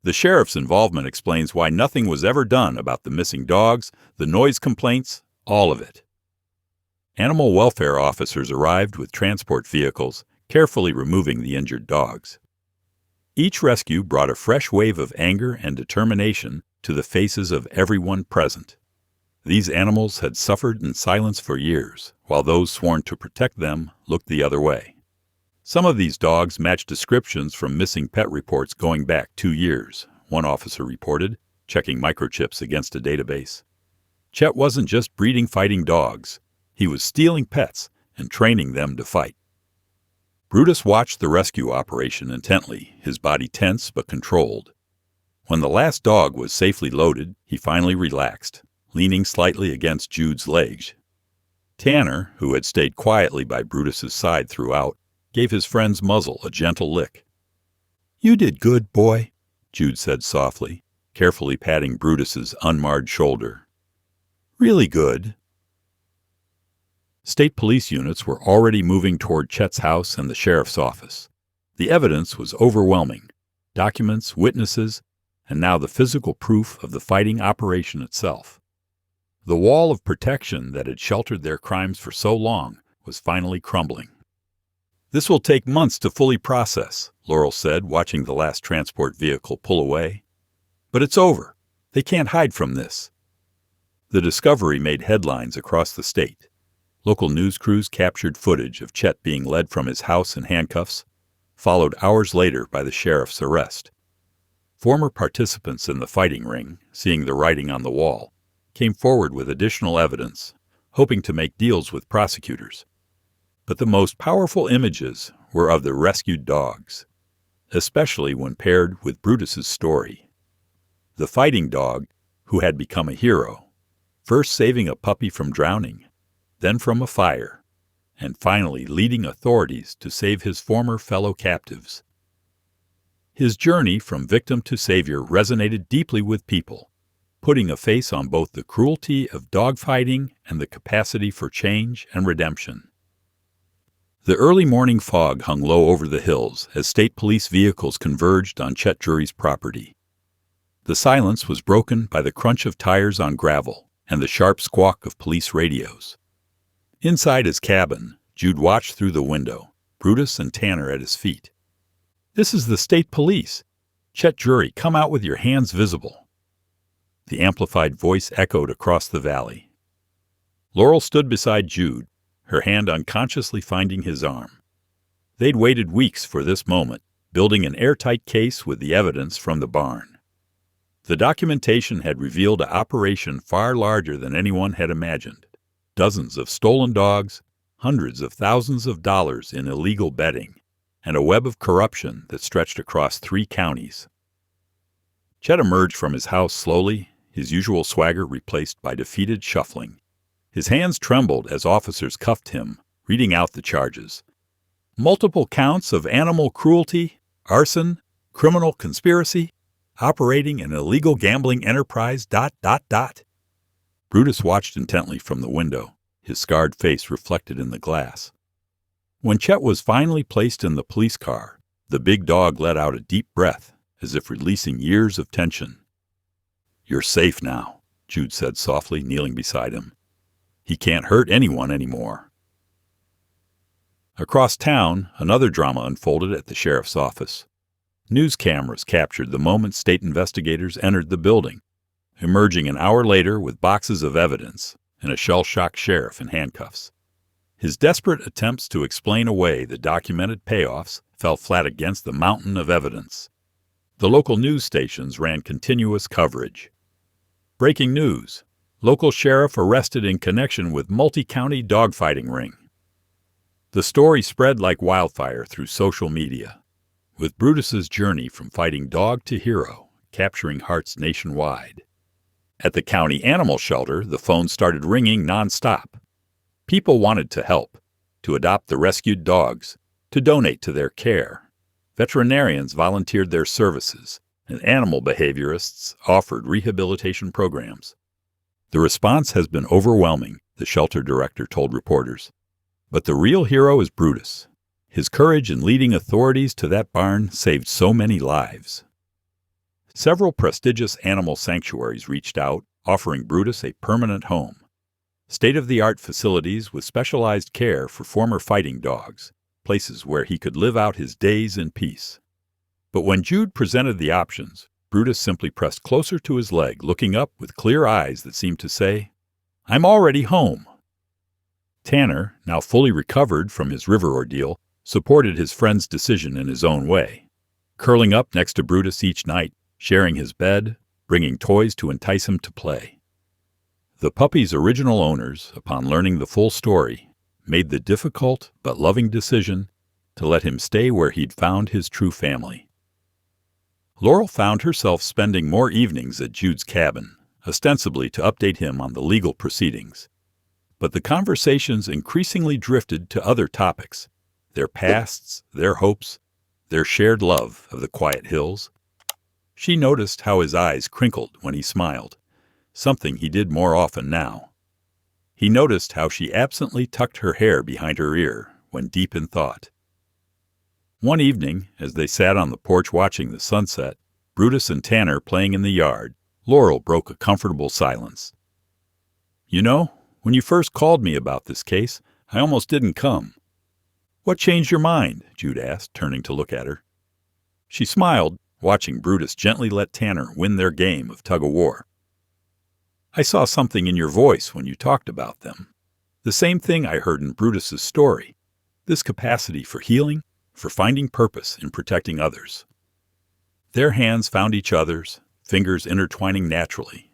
A: "The sheriff's involvement explains why nothing was ever done about the missing dogs, the noise complaints, all of it." Animal welfare officers arrived with transport vehicles, carefully removing the injured dogs. Each rescue brought a fresh wave of anger and determination to the faces of everyone present. These animals had suffered in silence for years, while those sworn to protect them looked the other way. Some of these dogs matched descriptions from missing pet reports going back 2 years, one officer reported, checking microchips against a database. Chet wasn't just breeding fighting dogs. He was stealing pets and training them to fight. Brutus watched the rescue operation intently, his body tense but controlled. When the last dog was safely loaded, he finally relaxed, leaning slightly against Jude's legs. Tanner, who had stayed quietly by Brutus's side throughout, gave his friend's muzzle a gentle lick. "You did good, boy," Jude said softly, carefully patting Brutus's unmarred shoulder. "Really good." State police units were already moving toward Chet's house and the sheriff's office. The evidence was overwhelming: documents, witnesses, and now the physical proof of the fighting operation itself. The wall of protection that had sheltered their crimes for so long was finally crumbling. "This will take months to fully process," Laurel said, watching the last transport vehicle pull away. "But it's over. They can't hide from this." The discovery made headlines across the state. Local news crews captured footage of Chet being led from his house in handcuffs, followed hours later by the sheriff's arrest. Former participants in the fighting ring, seeing the writing on the wall, came forward with additional evidence, hoping to make deals with prosecutors. But the most powerful images were of the rescued dogs, especially when paired with Brutus's story. The fighting dog who had become a hero, first saving a puppy from drowning, then from a fire, and finally leading authorities to save his former fellow captives. His journey from victim to savior resonated deeply with people, putting a face on both the cruelty of dogfighting and the capacity for change and redemption. The early morning fog hung low over the hills as state police vehicles converged on Chet Jury's property. The silence was broken by the crunch of tires on gravel and the sharp squawk of police radios. Inside his cabin, Jude watched through the window, Brutus and Tanner at his feet. "This is the state police. Chet Jury, come out with your hands visible." The amplified voice echoed across the valley. Laurel stood beside Jude, her hand unconsciously finding his arm. They'd waited weeks for this moment, building an airtight case with the evidence from the barn. The documentation had revealed an operation far larger than anyone had imagined. Dozens of stolen dogs, hundreds of thousands of dollars in illegal betting, and a web of corruption that stretched across 3 counties. Chet emerged from his house slowly, his usual swagger replaced by defeated shuffling. His hands trembled as officers cuffed him, reading out the charges. Multiple counts of animal cruelty, arson, criminal conspiracy, operating an illegal gambling enterprise, ... Brutus watched intently from the window, his scarred face reflected in the glass. When Chet was finally placed in the police car, the big dog let out a deep breath, as if releasing years of tension. "You're safe now," Jude said softly, kneeling beside him. "He can't hurt anyone anymore." Across town, another drama unfolded at the sheriff's office. News cameras captured the moment state investigators entered the building, emerging an hour later with boxes of evidence and a shell-shocked sheriff in handcuffs. His desperate attempts to explain away the documented payoffs fell flat against the mountain of evidence. The local news stations ran continuous coverage. Breaking news: local sheriff arrested in connection with multi-county dogfighting ring. The story spread like wildfire through social media, with Brutus's journey from fighting dog to hero capturing hearts nationwide. At the county animal shelter, the phone started ringing nonstop. People wanted to help, to adopt the rescued dogs, to donate to their care. Veterinarians volunteered their services, and animal behaviorists offered rehabilitation programs. "The response has been overwhelming," the shelter director told reporters. "But the real hero is Brutus. His courage in leading authorities to that barn saved so many lives." Several prestigious animal sanctuaries reached out, offering Brutus a permanent home. State-of-the-art facilities with specialized care for former fighting dogs, places where he could live out his days in peace. But when Jude presented the options, Brutus simply pressed closer to his leg, looking up with clear eyes that seemed to say, "I'm already home." Tanner, now fully recovered from his river ordeal, supported his friend's decision in his own way, curling up next to Brutus each night, sharing his bed, bringing toys to entice him to play. The puppy's original owners, upon learning the full story, made the difficult but loving decision to let him stay where he'd found his true family. Laurel found herself spending more evenings at Jude's cabin, ostensibly to update him on the legal proceedings. But the conversations increasingly drifted to other topics: their pasts, their hopes, their shared love of the quiet hills. She noticed how his eyes crinkled when he smiled, something he did more often now. He noticed how she absently tucked her hair behind her ear when deep in thought. One evening, as they sat on the porch watching the sunset, Brutus and Tanner playing in the yard, Laurel broke a comfortable silence. "You know, when you first called me about this case, I almost didn't come." "What changed your mind?" Jude asked, turning to look at her. She smiled, watching Brutus gently let Tanner win their game of tug-of-war. "I saw something in your voice when you talked about them. The same thing I heard in Brutus's story. This capacity for healing, for finding purpose in protecting others." Their hands found each other's, fingers intertwining naturally.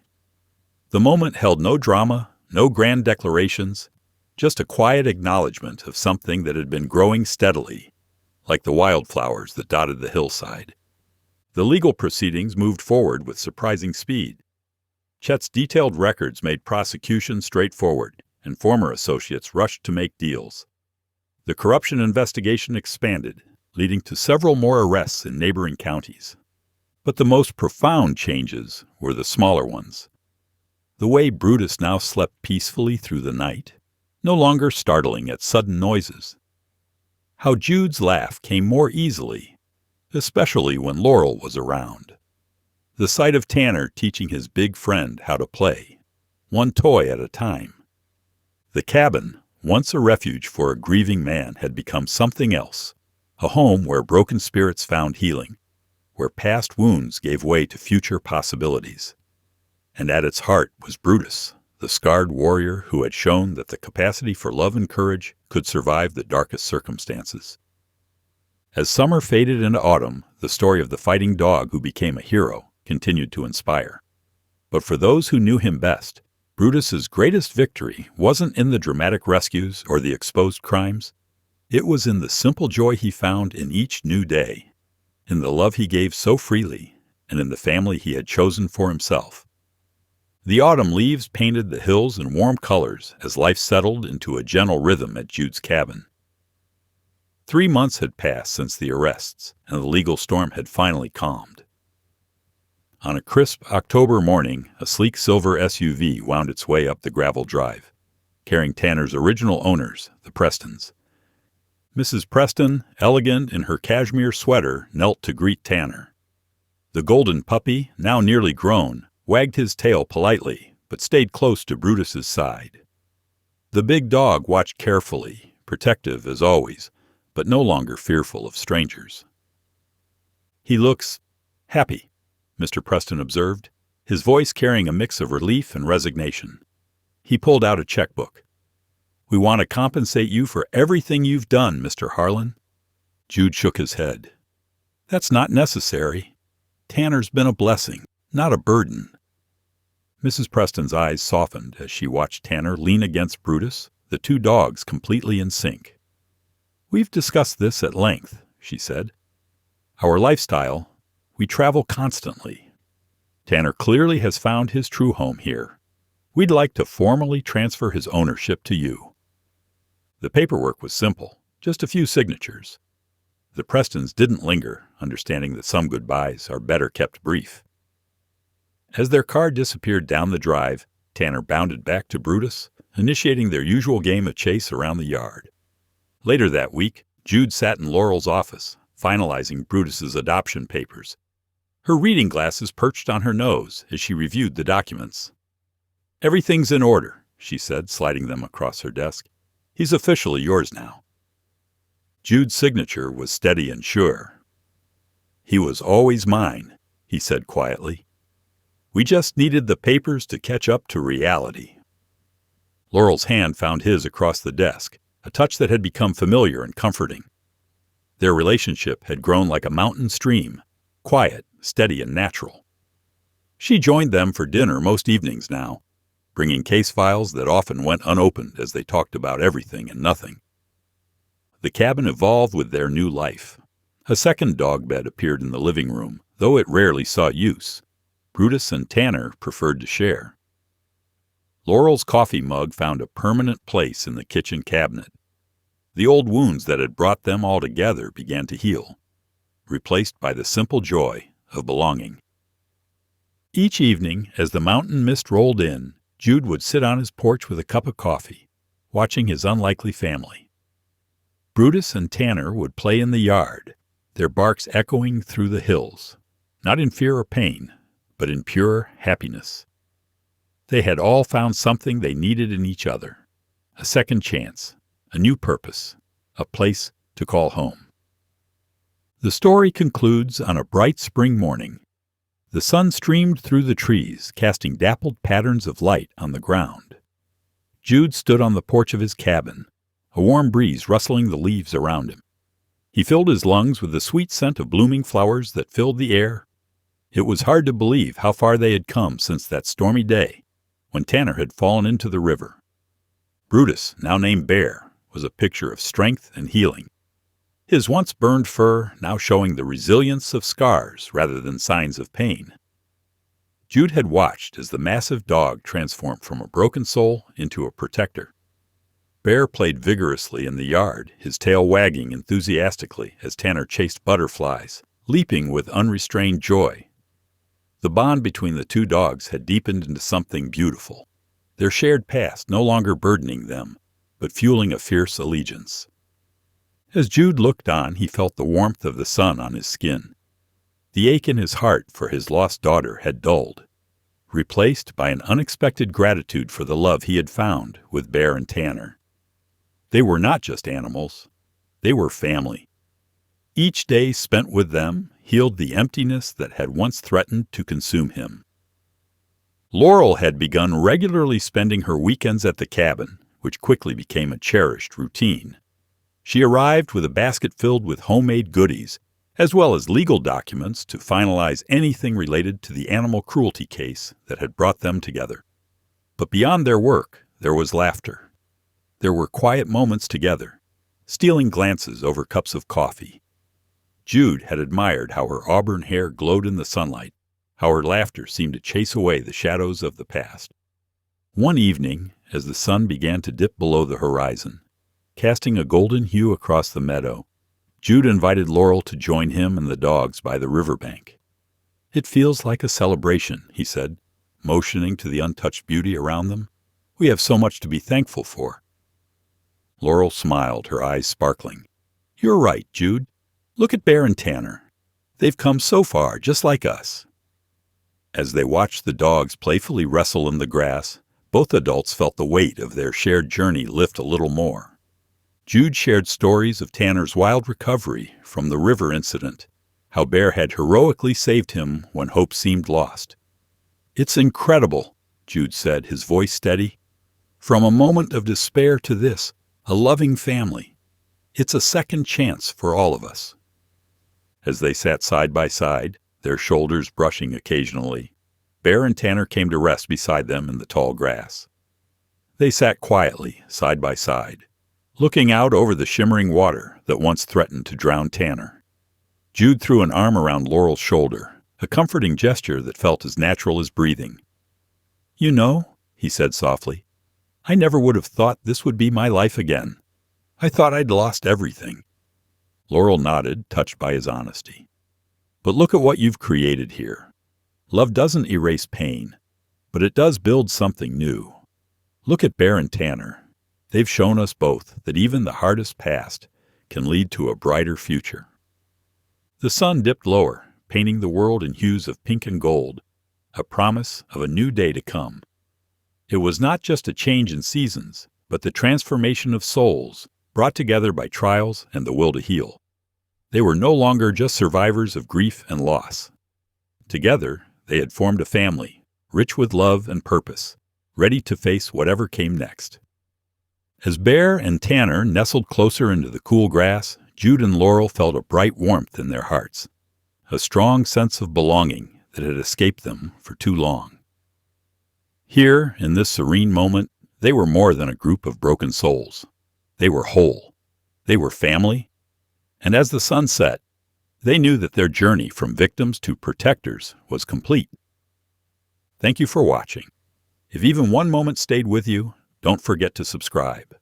A: The moment held no drama, no grand declarations, just a quiet acknowledgement of something that had been growing steadily, like the wildflowers that dotted the hillside. The legal proceedings moved forward with surprising speed. Chet's detailed records made prosecution straightforward, and former associates rushed to make deals. The corruption investigation expanded, leading to several more arrests in neighboring counties. But the most profound changes were the smaller ones. The way Brutus now slept peacefully through the night, no longer startling at sudden noises. How Jude's laugh came more easily, especially when Laurel was around. The sight of Tanner teaching his big friend how to play, one toy at a time. The cabin, once a refuge for a grieving man, had become something else, a home where broken spirits found healing, where past wounds gave way to future possibilities. And at its heart was Brutus, the scarred warrior who had shown that the capacity for love and courage could survive the darkest circumstances. As summer faded into autumn, the story of the fighting dog who became a hero continued to inspire. But for those who knew him best, Brutus's greatest victory wasn't in the dramatic rescues or the exposed crimes. It was in the simple joy he found in each new day, in the love he gave so freely, and in the family he had chosen for himself. The autumn leaves painted the hills in warm colors as life settled into a gentle rhythm at Jude's cabin. 3 months had passed since the arrests, and the legal storm had finally calmed. On a crisp October morning, a sleek silver SUV wound its way up the gravel drive, carrying Tanner's original owners, the Prestons. Mrs. Preston, elegant in her cashmere sweater, knelt to greet Tanner. The golden puppy, now nearly grown, wagged his tail politely, but stayed close to Brutus's side. The big dog watched carefully, protective as always, but no longer fearful of strangers. "He looks happy," Mr. Preston observed, his voice carrying a mix of relief and resignation. He pulled out a checkbook. "We want to compensate you for everything you've done, Mr. Harlan." Jude shook his head. "That's not necessary. Tanner's been a blessing, not a burden." Mrs. Preston's eyes softened as she watched Tanner lean against Brutus, the two dogs completely in sync. "We've discussed this at length," she said. "Our lifestyle, we travel constantly. Tanner clearly has found his true home here. We'd like to formally transfer his ownership to you." The paperwork was simple, just a few signatures. The Prestons didn't linger, understanding that some goodbyes are better kept brief. As their car disappeared down the drive, Tanner bounded back to Brutus, initiating their usual game of chase around the yard. Later that week, Jude sat in Laurel's office, finalizing Brutus's adoption papers. Her reading glasses perched on her nose as she reviewed the documents. "Everything's in order," she said, sliding them across her desk. "He's officially yours now." Jude's signature was steady and sure. "He was always mine," he said quietly. "We just needed the papers to catch up to reality." Laurel's hand found his across the desk, a touch that had become familiar and comforting. Their relationship had grown like a mountain stream, quiet, steady, and natural. She joined them for dinner most evenings now, bringing case files that often went unopened as they talked about everything and nothing. The cabin evolved with their new life. A second dog bed appeared in the living room, though it rarely saw use. Brutus and Tanner preferred to share. Laurel's coffee mug found a permanent place in the kitchen cabinet. The old wounds that had brought them all together began to heal, replaced by the simple joy of belonging. Each evening, as the mountain mist rolled in, Jude would sit on his porch with a cup of coffee, watching his unlikely family. Brutus and Tanner would play in the yard, their barks echoing through the hills, not in fear or pain, but in pure happiness. They had all found something they needed in each other, a second chance, a new purpose, a place to call home. The story concludes on a bright spring morning. The sun streamed through the trees, casting dappled patterns of light on the ground. Jude stood on the porch of his cabin, a warm breeze rustling the leaves around him. He filled his lungs with the sweet scent of blooming flowers that filled the air. It was hard to believe how far they had come since that stormy day when Tanner had fallen into the river. Brutus, now named Bear, was a picture of strength and healing. His once burned fur now showing the resilience of scars rather than signs of pain. Jude had watched as the massive dog transformed from a broken soul into a protector. Bear played vigorously in the yard, his tail wagging enthusiastically as Tanner chased butterflies, leaping with unrestrained joy. The bond between the two dogs had deepened into something beautiful, their shared past no longer burdening them, but fueling a fierce allegiance. As Jude looked on, he felt the warmth of the sun on his skin. The ache in his heart for his lost daughter had dulled, replaced by an unexpected gratitude for the love he had found with Bear and Tanner. They were not just animals, they were family. Each day spent with them healed the emptiness that had once threatened to consume him. Laurel had begun regularly spending her weekends at the cabin, which quickly became a cherished routine. She arrived with a basket filled with homemade goodies, as well as legal documents to finalize anything related to the animal cruelty case that had brought them together. But beyond their work, there was laughter. There were quiet moments together, stealing glances over cups of coffee. Jude had admired how her auburn hair glowed in the sunlight, how her laughter seemed to chase away the shadows of the past. One evening, as the sun began to dip below the horizon, casting a golden hue across the meadow, Jude invited Laurel to join him and the dogs by the riverbank. "It feels like a celebration," he said, motioning to the untouched beauty around them. "We have so much to be thankful for." Laurel smiled, her eyes sparkling. "You're right, Jude. Look at Bear and Tanner. They've come so far, just like us." As they watched the dogs playfully wrestle in the grass, both adults felt the weight of their shared journey lift a little more. Jude shared stories of Tanner's wild recovery from the river incident, how Bear had heroically saved him when hope seemed lost. "It's incredible," Jude said, his voice steady. "From a moment of despair to this, a loving family. It's a second chance for all of us." As they sat side by side, their shoulders brushing occasionally, Bear and Tanner came to rest beside them in the tall grass. They sat quietly, side by side, looking out over the shimmering water that once threatened to drown Tanner. Jude threw an arm around Laurel's shoulder, a comforting gesture that felt as natural as breathing. "You know," he said softly, "I never would have thought this would be my life again. I thought I'd lost everything." Laurel nodded, touched by his honesty. "But look at what you've created here. Love doesn't erase pain, but it does build something new. Look at Bear and Tanner. They've shown us both that even the hardest past can lead to a brighter future." The sun dipped lower, painting the world in hues of pink and gold, a promise of a new day to come. It was not just a change in seasons, but the transformation of souls brought together by trials and the will to heal. They were no longer just survivors of grief and loss. Together, they had formed a family, rich with love and purpose, ready to face whatever came next. As Bear and Tanner nestled closer into the cool grass, Jude and Laurel felt a bright warmth in their hearts, a strong sense of belonging that had escaped them for too long. Here, in this serene moment, they were more than a group of broken souls. They were whole. They were family. And as the sun set, they knew that their journey from victims to protectors was complete. Thank you for watching. If even one moment stayed with you, don't forget to subscribe.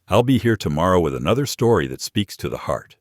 A: I'll be here tomorrow with another story that speaks to the heart.